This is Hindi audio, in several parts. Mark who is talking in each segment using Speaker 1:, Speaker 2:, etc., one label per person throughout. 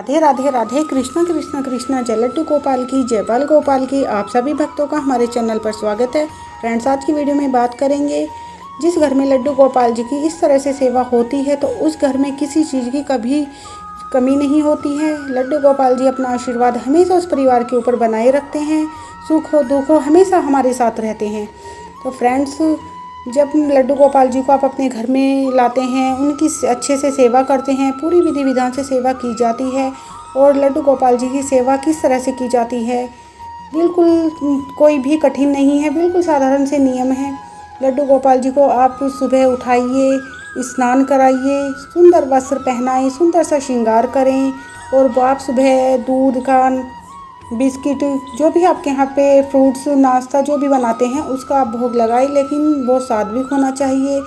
Speaker 1: राधे राधे राधे कृष्णा कृष्णा कृष्णा जय लड्डू गोपाल की, जय बाल गोपाल की। आप सभी भक्तों का हमारे चैनल पर स्वागत है। फ्रेंड्स, आज की वीडियो में बात करेंगे, जिस घर में लड्डू गोपाल जी की इस तरह से सेवा होती है तो उस घर में किसी चीज़ की कभी कमी नहीं होती है। लड्डू गोपाल जी अपना आशीर्वाद हमेशा उस परिवार के ऊपर बनाए रखते हैं। सुख हो दुख हो हमेशा हमारे साथ रहते हैं। तो फ्रेंड्स, जब लड्डू गोपाल जी को आप अपने घर में लाते हैं, उनकी अच्छे से सेवा करते हैं, पूरी विधि विधान से सेवा की जाती है। और लड्डू गोपाल जी की सेवा किस तरह से की जाती है, बिल्कुल कोई भी कठिन नहीं है, बिल्कुल साधारण से नियम है। लड्डू गोपाल जी को आप सुबह उठाइए, स्नान कराइए, सुंदर वस्त्र पहनाएं, सुंदर सा श्रृंगार करें और आप सुबह दूध का बिस्किट जो भी आपके यहाँ पे फ्रूट्स नाश्ता जो भी बनाते हैं उसका आप भोग लगाएं, लेकिन वो सात्विक होना चाहिए।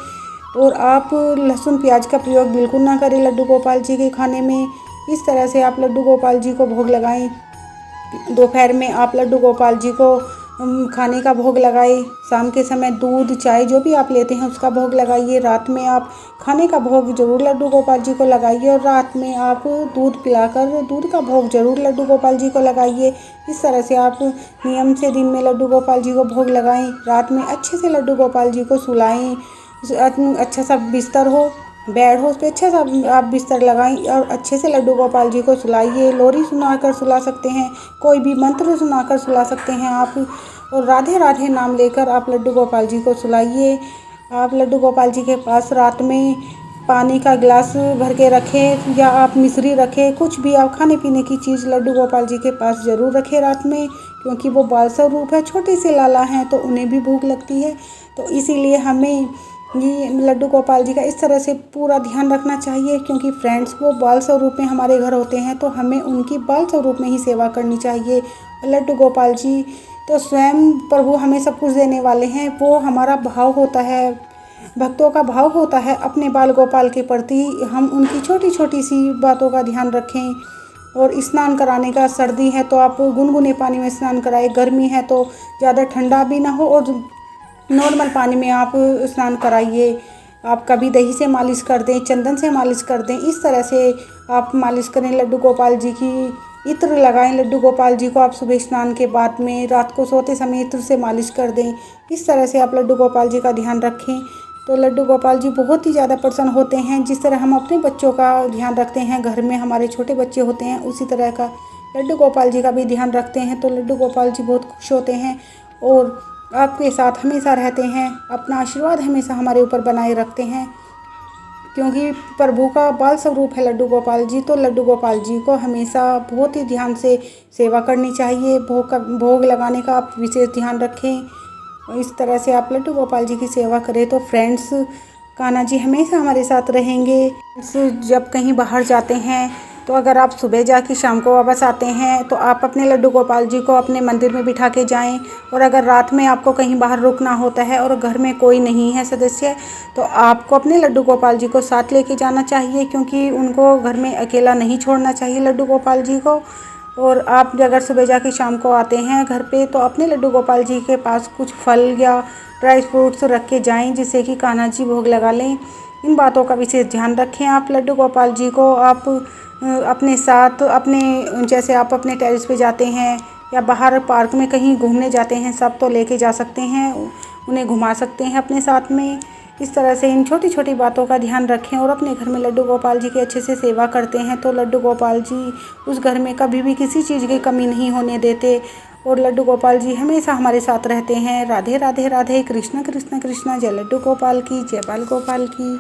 Speaker 1: और आप लहसुन प्याज का प्रयोग बिल्कुल ना करें लड्डू गोपाल जी के खाने में। इस तरह से आप लड्डू गोपाल जी को भोग लगाएं। दोपहर में आप लड्डू गोपाल जी को खाने का भोग लगाइए। शाम के समय दूध चाय जो भी आप लेते हैं उसका भोग लगाइए। रात में आप खाने का भोग जरूर लड्डू गोपाल जी को लगाइए और रात में आप दूध पिलाकर दूध का भोग जरूर लड्डू गोपाल जी को लगाइए। इस तरह से आप नियम से दिन में लड्डू गोपाल जी को भोग लगाएं। रात में अच्छे से लड्डू गोपाल जी को सुलाएं। अच्छा सा बिस्तर हो, बेड हो, उस पर अच्छा सा आप बिस्तर लगाएं और अच्छे से लड्डू गोपाल जी को सुलाइए। लोरी सुनाकर सुला सकते हैं, कोई भी मंत्र सुनाकर सुला सकते हैं आप। और राधे राधे नाम लेकर आप लड्डू गोपाल जी को सुलाइए। आप लड्डू गोपाल जी के पास रात में पानी का गिलास भर के रखें या आप मिश्री रखें, कुछ भी आप खाने पीने की चीज़ लड्डू गोपाल जी के पास ज़रूर रखें रात में, क्योंकि वो बाल स्वरूप है, छोटे से लाला हैं तो उन्हें भी भूख लगती है। तो इसीलिए हमें ये लड्डू गोपाल जी का इस तरह से पूरा ध्यान रखना चाहिए, क्योंकि फ्रेंड्स वो बाल स्वरूप में हमारे घर होते हैं तो हमें उनकी बाल स्वरूप में ही सेवा करनी चाहिए। लड्डू गोपाल जी तो स्वयं प्रभु हमें सब कुछ देने वाले हैं। वो हमारा भाव होता है, भक्तों का भाव होता है अपने बाल गोपाल के प्रति। हम उनकी छोटी छोटी सी बातों का ध्यान रखें। और स्नान कराने का, सर्दी है तो आप गुनगुने पानी में स्नान कराएं, गर्मी है तो ज़्यादा ठंडा भी ना हो और नॉर्मल पानी में आप स्नान कराइए। आप कभी दही से मालिश कर दें, चंदन से मालिश कर दें, इस तरह से आप मालिश करें। लड्डू गोपाल जी की इत्र लगाएं लड्डू गोपाल जी को आप सुबह स्नान के बाद में, रात को सोते समय इत्र से मालिश कर दें। इस तरह से आप लड्डू गोपाल जी का ध्यान रखें तो लड्डू गोपाल जी बहुत ही ज़्यादा प्रसन्न होते हैं। जिस तरह हम अपने बच्चों का ध्यान रखते हैं, घर में हमारे छोटे बच्चे होते हैं, उसी तरह का लड्डू गोपाल जी का भी ध्यान रखते हैं। तो लड्डू गोपाल जी बहुत खुश होते हैं और आपके साथ हमेशा रहते हैं, अपना आशीर्वाद हमेशा हमारे ऊपर बनाए रखते हैं, क्योंकि प्रभु का बाल स्वरूप है लड्डू गोपाल जी। तो लड्डू गोपाल जी को हमेशा बहुत ही ध्यान से सेवा करनी चाहिए। भोग लगाने का आप विशेष ध्यान रखें। इस तरह से आप लड्डू गोपाल जी की सेवा करें तो फ्रेंड्स, कान्हा जी हमेशा हमारे साथ रहेंगे। जब कहीं बाहर जाते हैं तो अगर आप सुबह जाके शाम को वापस आते हैं तो आप अपने लड्डू गोपाल जी को अपने मंदिर में बिठा के जाएं। और अगर रात में आपको कहीं बाहर रुकना होता है और घर में कोई नहीं है सदस्य, तो आपको अपने लड्डू गोपाल जी को साथ लेके जाना चाहिए, क्योंकि उनको घर में अकेला नहीं छोड़ना चाहिए लड्डू गोपाल जी को। और आप अगर सुबह जाके शाम को आते हैं घर पे तो अपने लड्डू गोपाल जी के पास कुछ फल या ड्राई फ्रूट्स रख के जाएँ, जिससे कि कान्हा जी भोग लगा लें। इन बातों का विशेष ध्यान रखें। आप लड्डू गोपाल जी को आप अपने साथ, अपने जैसे आप अपने टेरेस पे जाते हैं या बाहर पार्क में कहीं घूमने जाते हैं, सब तो लेके जा सकते हैं, उन्हें घुमा सकते हैं अपने साथ में। इस तरह से इन छोटी छोटी बातों का ध्यान रखें और अपने घर में लड्डू गोपाल जी की अच्छे से सेवा करते हैं तो लड्डू गोपाल जी उस घर में कभी भी किसी चीज़ की कमी नहीं होने देते और लड्डू गोपाल जी हमेशा हमारे साथ रहते हैं। राधे राधे राधे कृष्णा कृष्णा कृष्णा जय लड्डू गोपाल की, जय बाल गोपाल की।